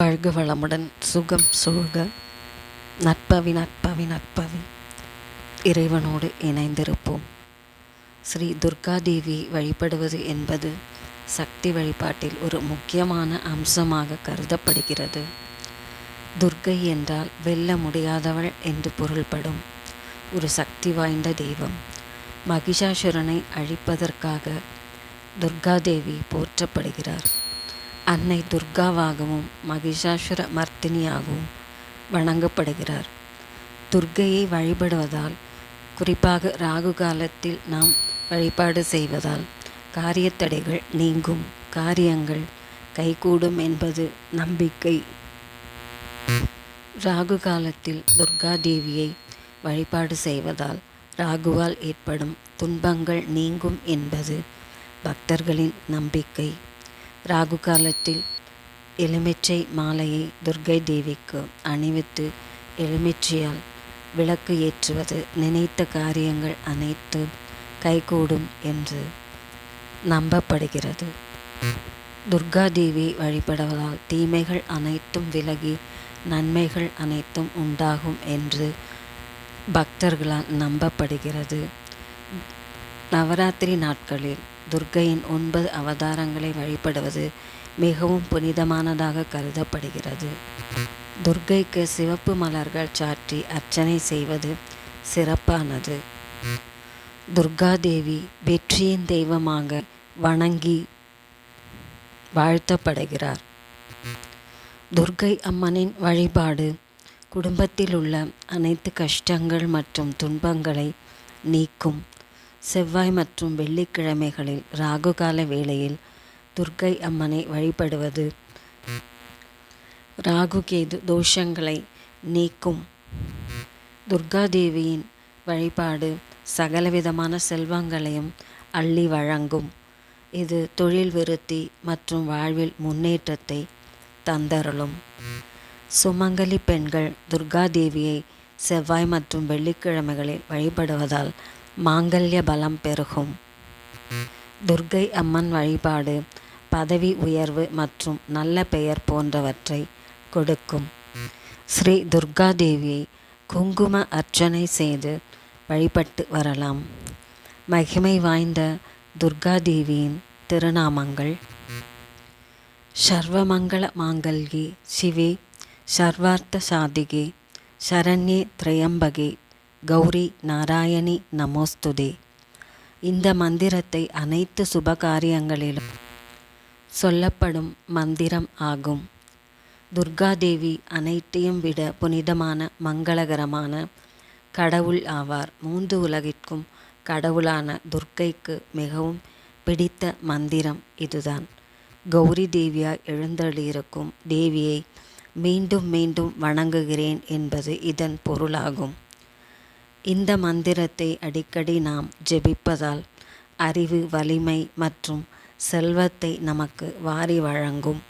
வாழ்க வளமுடன், சுகம் சூழ்க. நற்பவி நற்பவி நற்பவி. இறைவனோடு இணைந்திருப்போம். ஸ்ரீ துர்காதேவியை வழிபடுவது என்பது சக்தி வழிபாட்டில் ஒரு முக்கியமான அம்சமாக கருதப்படுகிறது. துர்க்கை என்றால் வெல்ல முடியாதவள் என்று பொருள்படும் ஒரு சக்தி வாய்ந்த தெய்வம். மகிஷாசுரனை அழிப்பதற்காக துர்காதேவி போற்றப்படுகிறார். அன்னை துர்காவாகவும் மகிஷாசுர மர்த்தினியாகவும் வணங்கப்படுகிறார். துர்க்கையை வழிபடுவதால், குறிப்பாக ராகு காலத்தில் நாம் வழிபாடு செய்வதால் காரியத்தடைகள் நீங்கும், காரியங்கள் கைகூடும் என்பது நம்பிக்கை. ராகு காலத்தில் துர்காதேவியை வழிபாடு செய்வதால் ராகுவால் ஏற்படும் துன்பங்கள் நீங்கும் என்பது பக்தர்களின் நம்பிக்கை. ராகு காலத்தில் எலுமிச்சை மாலையை துர்க்கை தேவிக்கு அணிவித்து எலுமிச்சையால் விளக்கு ஏற்றுவது நினைத்த காரியங்கள் அனைத்து கைகூடும் என்று நம்பப்படுகிறது. துர்காதேவியை வழிபடுவதால் தீமைகள் அனைத்தும் விலகி நன்மைகள் அனைத்தும் உண்டாகும் என்று பக்தர்களால் நம்பப்படுகிறது. நவராத்திரி நாட்களில் துர்க்கையின் 9 அவதாரங்களை வழிபடுவது மிகவும் புனிதமானதாக கருதப்படுகிறது. துர்க்கைக்கு சிவப்பு மலர்கள் சாற்றி அர்ச்சனை செய்வது சிறப்பானது. துர்காதேவி வெற்றியின் தெய்வமாக வணங்கி வாழ்த்தப்படுகிறார். துர்க்கை அம்மனின் வழிபாடு குடும்பத்தில் உள்ள அனைத்து கஷ்டங்கள் மற்றும் துன்பங்களை நீக்கும். செவ்வாய் மற்றும் வெள்ளிக்கிழமைகளில் ராகுகால வேளையில் துர்க்கை அம்மனை வழிபடுவது ராகுகேது தோஷங்களை நீக்கும். துர்காதேவியின் வழிபாடு சகலவிதமான செல்வங்களையும் அள்ளி வழங்கும். இது தொழில் விருத்தி மற்றும் வாழ்வில் முன்னேற்றத்தை தந்தருளும். சுமங்கலி பெண்கள் துர்காதேவியை செவ்வாய் மற்றும் வெள்ளிக்கிழமைகளில் வழிபடுவதால் மாங்கல்ய பலம் பெருகும். துர்க்கை அம்மன் வழிபாடு பதவி உயர்வு மற்றும் நல்ல பெயர் போன்றவற்றை கொடுக்கும். ஸ்ரீ துர்காதேவியை குங்கும அர்ச்சனை செய்து வழிபட்டு வரலாம். மகிமை வாய்ந்த துர்காதேவியின் திருநாமங்கள்: சர்வமங்கள மாங்கல்யே சிவே சர்வார்த்த சாதிகே சரண்யே திரையம்பகே கௌரி நாராயணி நமோஸ்துதே. இந்த மந்திரத்தை அனைத்து சுபகாரியங்களிலும் சொல்லப்படும் மந்திரம் ஆகும். துர்காதேவி அனைத்தையும் விட புனிதமான மங்களகரமான கடவுள் ஆவார். 3 உலகிற்கும் கடவுளான துர்க்கைக்கு மிகவும் பிடித்த மந்திரம் இதுதான். கௌரி தேவியாய் எழுந்தருளியிருக்கும் தேவியை மீண்டும் மீண்டும் வணங்குகிறேன் என்பது இதன் பொருளாகும். இந்த மந்திரத்தை அடிக்கடி நாம் ஜெபிப்பதால் அறிவு, வலிமை மற்றும் செல்வத்தை நமக்கு வாரி வழங்கும்.